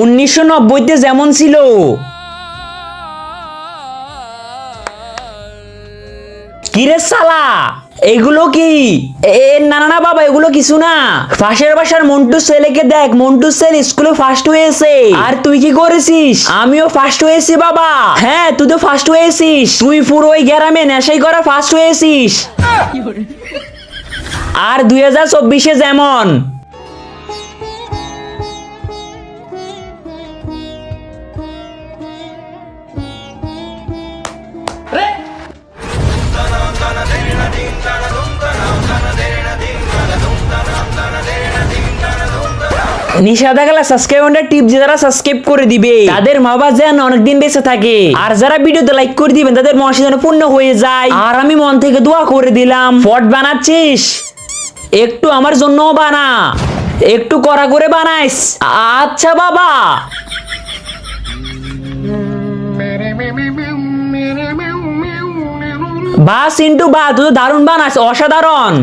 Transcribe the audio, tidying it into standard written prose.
1990-তে যেমন ছিল। কিরে সালা, এগুলো কি? না না না বাবা, এগুলো কিছু না। পাশের বাসার মন্টু ছেলেকে দেখ, মন্টু ছেলে স্কুলে ফার্স্ট হয়েছে। আর তুই কি করেছিস? আমিও ফার্স্ট হয়েছি বাবা। হ্যাঁ, তুই তো ফার্স্ট হয়েছিস। তুই পুরো ওই গ্রামে নেশাই করা ফার্স্ট হয়েছিস। আর 2024-এ যেমন নিষেধাজ্ঞা সাবস্ক্রাইব টিপ, যারা সাবস্ক্রাইব করে দিবে তাদের মা বাবা যেন অনেকদিন বেঁচে থাকে। আর যারা ভিডিওতে লাইক করে দিবেন তাদের মনসা যেন পূর্ণ হয়ে যায়। আর আমি মন থেকে দোয়া করে দিলাম, ফট বানাচ্ছিস একটু আমার জন্য বানা, একটু কড়া করে বানাইস। আচ্ছা বাবা। বাস ইন্টু বা, তুই দারুণ বানাস, অসাধারণ।